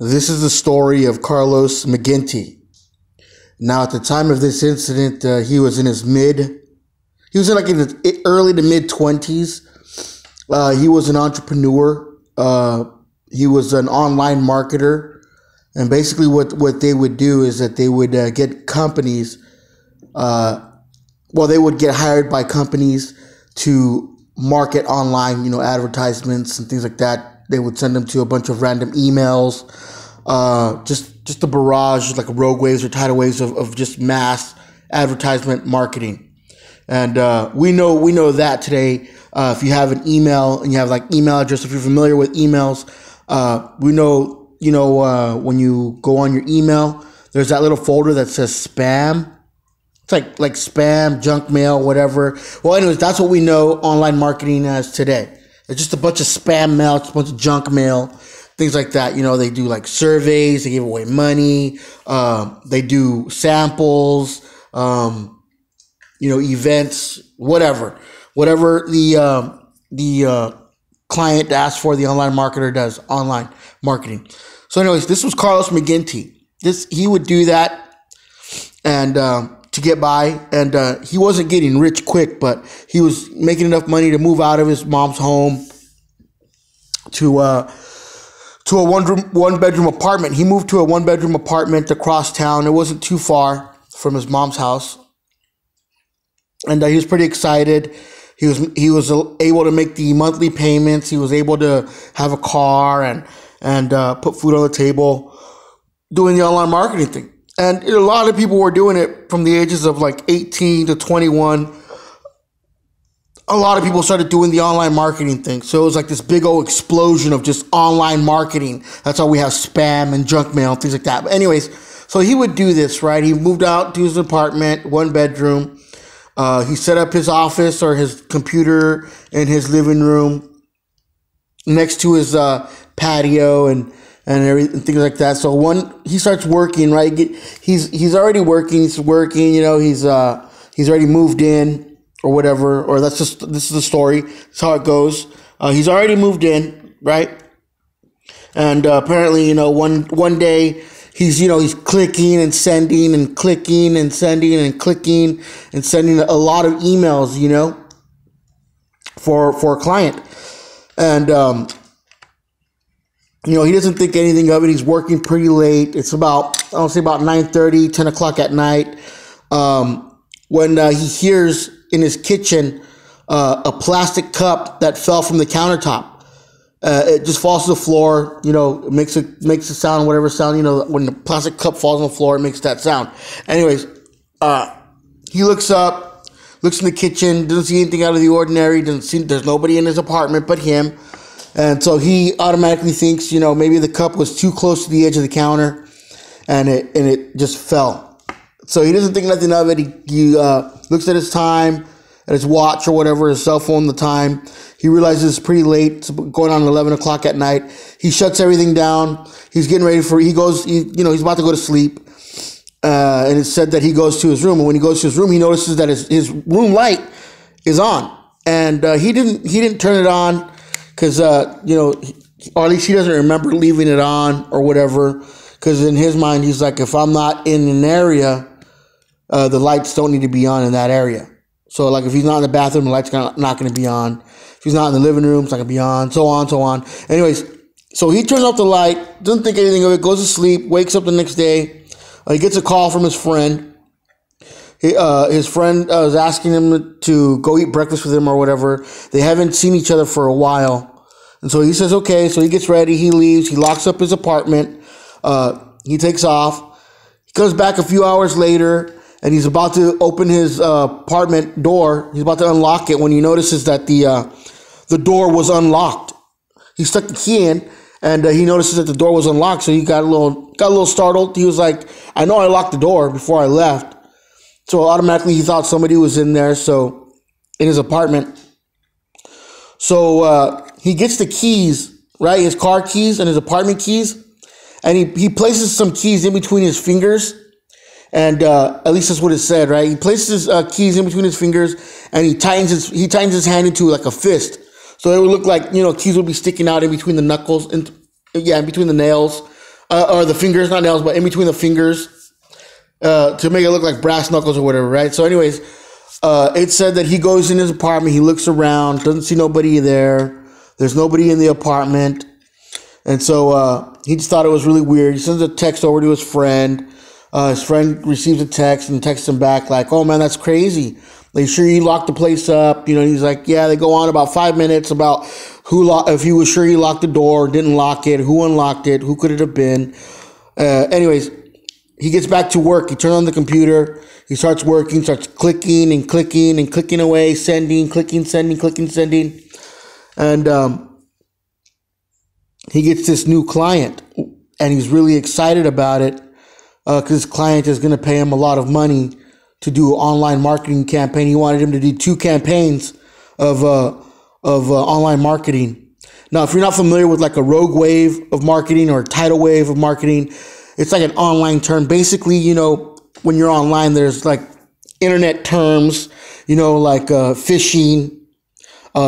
This is the story of Carlos McGinty. Now, at the time of this incident, he was in his early to mid 20s. He was an entrepreneur. He was an online marketer. And basically what they would do is that they would get companies, they would get hired by companies to market online, advertisements and things like that. They would send them to a bunch of random emails, just a barrage, like rogue waves or tidal waves of just mass advertisement marketing. And we know that today. If you have an email and you have like email address, if you're familiar with emails, we know, when you go on your email, there's that little folder that says spam. It's like spam, junk mail, whatever. Well, anyways, that's what we know online marketing as today. It's just a bunch of spam mail, it's a bunch of junk mail, things like that. They do like surveys, they give away money, they do samples, events, whatever the client asks for, the online marketer does online marketing. So anyways, this was Carlos McGinty. He would do that and to get by, and he wasn't getting rich quick, but he was making enough money to move out of his mom's home to a one bedroom apartment. He moved to a 1-bedroom apartment across town. It wasn't too far from his mom's house, and he was pretty excited. He was able to make the monthly payments. He was able to have a car and put food on the table, doing the online marketing thing. And a lot of people were doing it from the ages of like 18 to 21. A lot of people started doing the online marketing thing. So it was like this big old explosion of just online marketing. That's why we have spam and junk mail and things like that. But anyways, so he would do this, right? He moved out to his apartment, 1 bedroom. He set up his office or his computer in his living room next to his patio and everything, things like that. So he starts working, right? He's already working. He's working. He's already moved in or whatever. Or this is the story. That's how it goes. He's already moved in, right? And apparently, one day he's clicking and sending and clicking and sending and clicking and sending a lot of emails, for a client. And he doesn't think anything of it. He's working pretty late. It's about 9:30, 10 o'clock at night, when he hears in his kitchen a plastic cup that fell from the countertop. It just falls to the floor. It makes a sound, whatever sound. When the plastic cup falls on the floor, it makes that sound. Anyways, he looks up, looks in the kitchen, doesn't see anything out of the ordinary. There's nobody in his apartment but him. And so he automatically thinks, maybe the cup was too close to the edge of the counter, and it just fell. So he doesn't think nothing of it. He looks at his time, at his watch or whatever, his cell phone, the time. He realizes it's pretty late. It's going on 11 o'clock at night. He shuts everything down. He's getting ready he's about to go to sleep. And it's said that he goes to his room. And when he goes to his room, he notices that his room light is on. And he didn't turn it on because, or at least he doesn't remember leaving it on or whatever. Because in his mind, he's like, if I'm not in an area, the lights don't need to be on in that area. So, like, if he's not in the bathroom, the light's not going to be on. If he's not in the living room, it's not going to be on, so on, so on. Anyways, so he turns off the light, doesn't think anything of it, goes to sleep, wakes up the next day. He gets a call from his friend. His friend is asking him to go eat breakfast with him or whatever. They haven't seen each other for a while. And so he says, okay. So he gets ready. He leaves. He locks up his apartment. He takes off. He comes back a few hours later, and he's about to open his apartment door. He's about to unlock it when he notices that the door was unlocked. He stuck the key in, and he notices that the door was unlocked. So he got a little startled. He was like, "I know I locked the door before I left." So automatically he thought somebody was in there. So in his apartment. So he gets the keys, right? His car keys and his apartment keys, and he places some keys in between his fingers. And at least that's what it said, right? He places his keys in between his fingers, and he tightens his hand into like a fist, so it would look like keys would be sticking out in between the knuckles, in between the nails, or the fingers, not nails, but in between the fingers, to make it look like brass knuckles or whatever, right? So anyways, it said that he goes in his apartment, he looks around, doesn't see nobody there. There's nobody in the apartment. And so he just thought it was really weird. He sends a text over to his friend. His friend receives a text and texts him back like, "Oh man, that's crazy. They sure you locked the place up?" He's like, "Yeah." They go on about 5 minutes about if he was sure he locked the door, didn't lock it, who unlocked it, who could it have been. Anyways, he gets back to work. He turns on the computer. He starts working, starts clicking and clicking and clicking away, sending, clicking, sending, clicking, sending. And he gets this new client, and he's really excited about it because his client is going to pay him a lot of money to do an online marketing campaign. He wanted him to do 2 campaigns of online marketing. Now, if you're not familiar with like a rogue wave of marketing or a tidal wave of marketing, it's like an online term. Basically, when you're online, there's like internet terms, like phishing,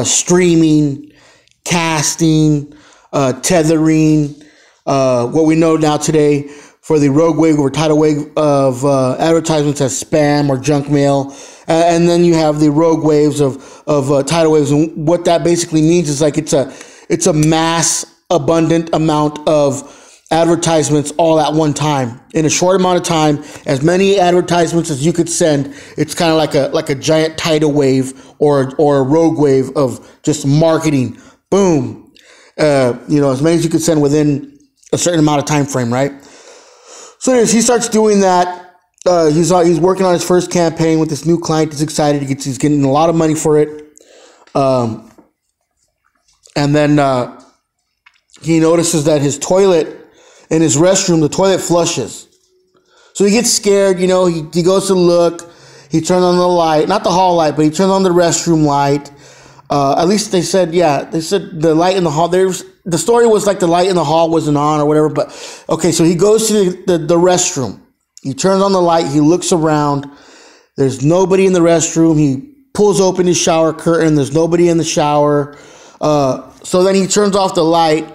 streaming, casting, tethering, what we know now today for the rogue wave or tidal wave of advertisements as spam or junk mail. And then you have the rogue waves of tidal waves. And what that basically means is like it's a mass abundant amount of advertisements all at one time in a short amount of time, as many advertisements as you could send. It's kind of like a giant tidal wave or a rogue wave of just marketing. Boom. As many as you could send within a certain amount of time frame, right? So anyways, he starts doing that. He's working on his first campaign with this new client. He's excited. He's getting a lot of money for it. And then he notices that his toilet in his restroom, the toilet flushes. So he gets scared. He goes to look. He turns on the light, not the hall light, but he turns on the restroom light. At least they said the light in the hall. The story was like the light in the hall wasn't on or whatever. But okay, so he goes to the restroom. He turns on the light. He looks around. There's nobody in the restroom. He pulls open his shower curtain. There's nobody in the shower. So then he turns off the light,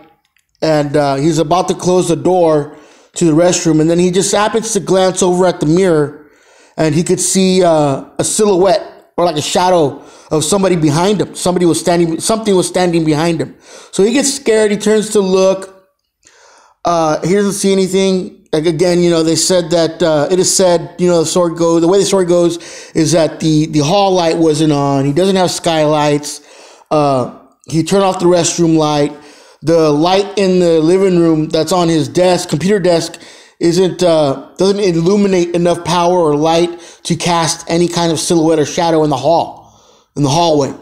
and he's about to close the door to the restroom. And then he just happens to glance over at the mirror, and he could see a silhouette or like a shadow of somebody behind him. Something was standing behind him. So he gets scared. He turns to look. He doesn't see anything. Like again, they said that it is said, the way the story goes is that the hall light wasn't on. He doesn't have skylights. He turned off the restroom light. The light in the living room that's on his computer desk, doesn't illuminate enough power or light to cast any kind of silhouette or shadow in the hallway.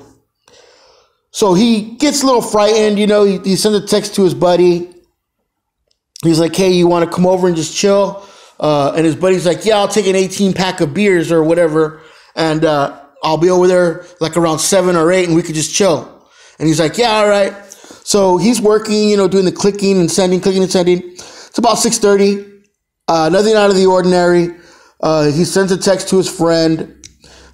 So he gets a little frightened. He sends a text to his buddy. He's like, "Hey, you want to come over and just chill?" And his buddy's like, "Yeah, I'll take an 18-pack of beers or whatever, and I'll be over there like around 7 or 8, and we could just chill." And he's like, "Yeah, all right." So he's working, doing the clicking and sending. It's about 6:30. Nothing out of the ordinary. He sends a text to his friend,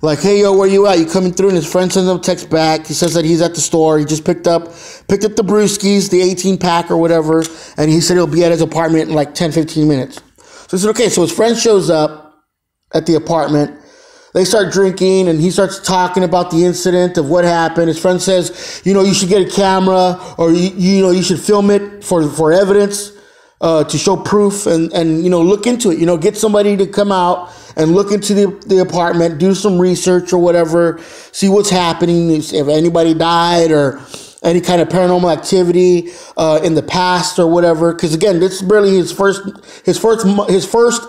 like, "Hey, yo, where you at? You coming through?" And his friend sends him a text back. He says that he's at the store. He just picked up the brewskis, the 18-pack or whatever, and he said he'll be at his apartment in like 10, 15 minutes. So he said, okay. So his friend shows up at the apartment. They start drinking, and he starts talking about the incident of what happened. His friend says, you should get a camera, or you should film it for evidence, to show proof, and look into it. Get somebody to come out and look into the apartment, do some research or whatever, see what's happening, if anybody died or any kind of paranormal activity in the past or whatever. Because again, this is barely his first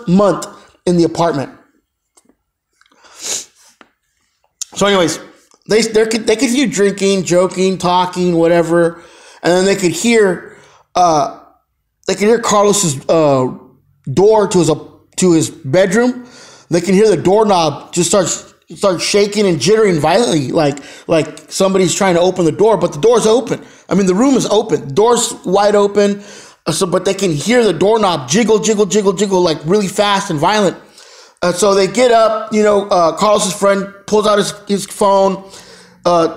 month in the apartment. So, anyways, they continue drinking, joking, talking, whatever, and then they could hear Carlos's door to his bedroom. They can hear the doorknob just start shaking and jittering violently, like somebody's trying to open the door, but the door's open. I mean, the room is open, the door's wide open. But they can hear the doorknob jiggle, jiggle, jiggle, jiggle, like really fast and violent. So they get up. Carlos's friend pulls out his phone,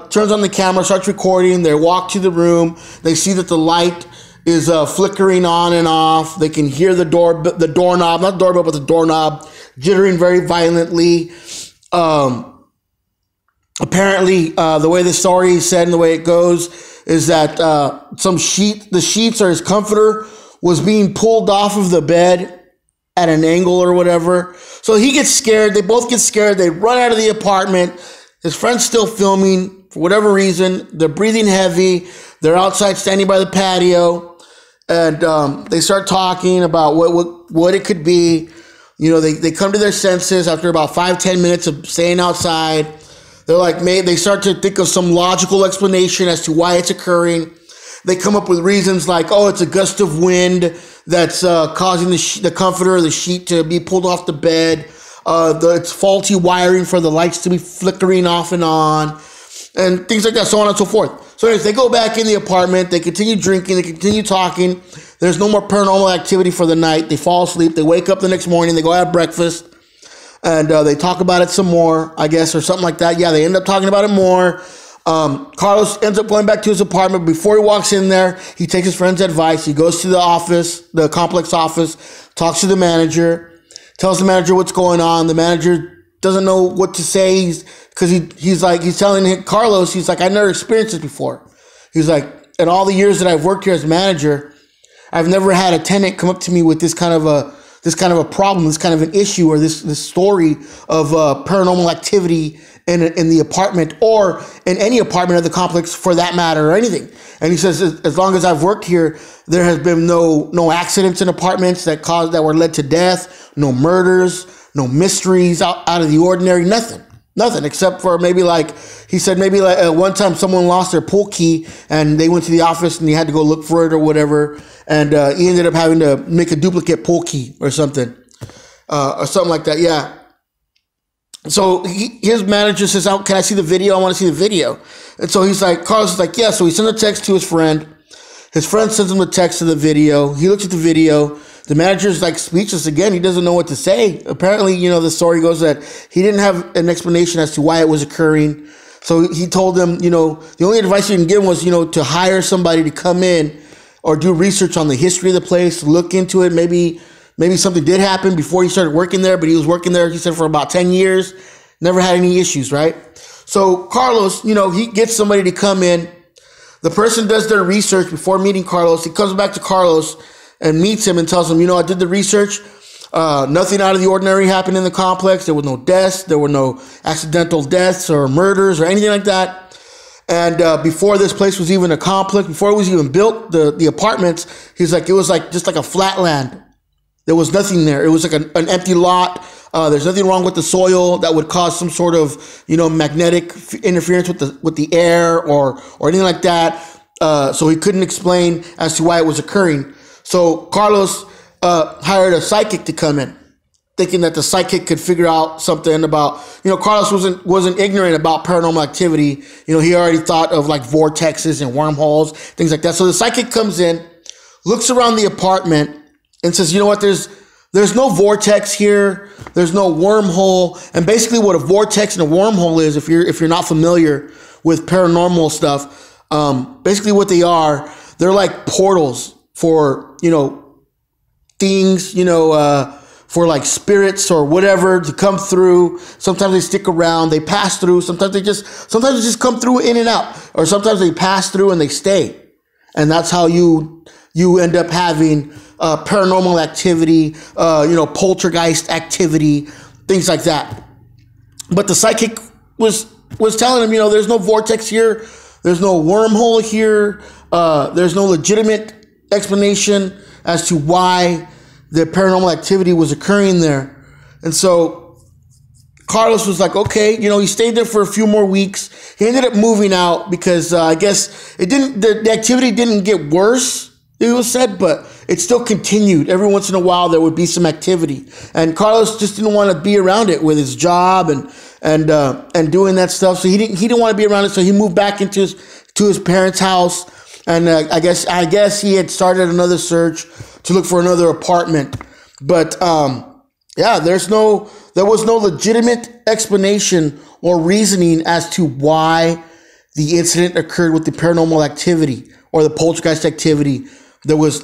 turns on the camera, starts recording. They walk to the room. They see that the light is flickering on and off. They can hear the doorknob, not doorbell, but the doorknob jittering very violently. Apparently, the way the story is said and the way it goes is that the sheets or his comforter was being pulled off of the bed at an angle or whatever. So he gets scared. They both get scared. They run out of the apartment. His friend's still filming for whatever reason. They're breathing heavy. They're outside standing by the patio. And they start talking about what it could be. You know, they come to their senses after about 5-10 minutes of staying outside. They're like, they start to think of some logical explanation as to why it's occurring. They come up with reasons like, oh, it's a gust of wind that's causing the comforter or the sheet to be pulled off the bed. It's faulty wiring for the lights to be flickering off and on, and things like that, so on and so forth. So anyways, they go back in the apartment. They continue drinking. They continue talking. There's no more paranormal activity for the night. They fall asleep. They wake up the next morning. They go have breakfast. And they talk about it some more, I guess, or something like that. Yeah, they end up talking about it more. Carlos ends up going back to his apartment. Before he walks in there, he takes his friend's advice. He goes to the office, the complex office, talks to the manager, tells the manager what's going on. The manager doesn't know what to say because he's telling Carlos, he's like, I've never experienced this before. He's like, in all the years that I've worked here as manager, I've never had a tenant come up to me with this kind of a problem, this kind of an issue, or this story of paranormal activity in the apartment or in any apartment of the complex for that matter, or anything. And he says, as long as I've worked here, there has been no accidents in apartments that were led to death, no murders, no mysteries out of the ordinary, nothing except for maybe one time someone lost their pool key and they went to the office and he had to go look for it or whatever. And he ended up having to make a duplicate pool key or something like that. Yeah. So his manager says, "Oh, can I see the video? I want to see the video." And so Carlos is like, yeah. So he sends a text to his friend. His friend sends him the text of the video. He looks at the video. The manager's like speechless again. He doesn't know what to say. Apparently, the story goes that he didn't have an explanation as to why it was occurring. So he told them, the only advice he can give him was, to hire somebody to come in or do research on the history of the place, look into it. Maybe something did happen before he started working there, but he was working there, he said, for about 10 years, never had any issues, right? So Carlos, he gets somebody to come in. The person does their research before meeting Carlos. He comes back to Carlos and meets him and tells him, I did the research. Nothing out of the ordinary happened in the complex. There were no deaths. There were no accidental deaths or murders or anything like that. And before this place was even a complex, before it was even built, the apartments, he's like, it was like just like a flat land. There was nothing there. It was like an empty lot. There's nothing wrong with the soil that would cause some sort of, magnetic interference with the air or anything like that. So he couldn't explain as to why it was occurring. So Carlos hired a psychic to come in, thinking that the psychic could figure out something about, Carlos wasn't ignorant about paranormal activity. He already thought of like vortexes and wormholes, things like that. So the psychic comes in, looks around the apartment and says, you know what, there's no vortex here. There's no wormhole. And basically what a vortex and a wormhole is, if you're not familiar with paranormal stuff, basically what they are, they're like portals for, things, for like spirits or whatever to come through. Sometimes they stick around, they pass through. Sometimes they just come through in and out, or sometimes they pass through and they stay. And that's how you end up having paranormal activity, poltergeist activity, things like that. But the psychic was telling him, there's no vortex here. There's no wormhole here. There's no legitimate explanation as to why the paranormal activity was occurring there. And so Carlos was like, okay, he stayed there for a few more weeks. He ended up moving out because I guess the activity didn't get worse, it was said, but it still continued. Every once in a while there would be some activity. And Carlos just didn't want to be around it with his job and doing that stuff. So he didn't want to be around it. So he moved back into his parents' house. And I guess he had started another search to look for another apartment. But there was no legitimate explanation or reasoning as to why the incident occurred with the paranormal activity or the poltergeist activity There was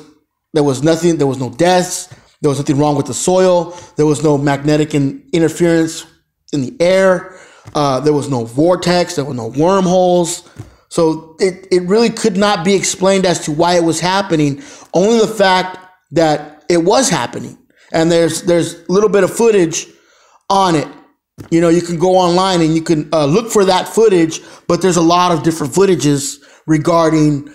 nothing. There was no deaths. There was nothing wrong with the soil. There was no magnetic interference in the air. There was no vortex. There were no wormholes. So it really could not be explained as to why it was happening. Only the fact that it was happening. And there's a little bit of footage on it. You know, you can go online and you can look for that footage, but there's a lot of different footages regarding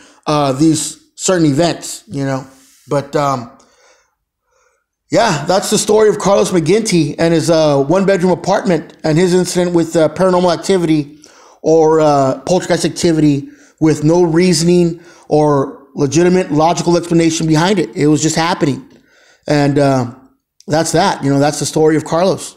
these certain events, you know. But yeah, that's the story of Carlos McGinty and his one-bedroom apartment and his incident with paranormal activity or poltergeist activity with no reasoning or legitimate logical explanation behind it. It was just happening. And that's that. You know, that's the story of Carlos.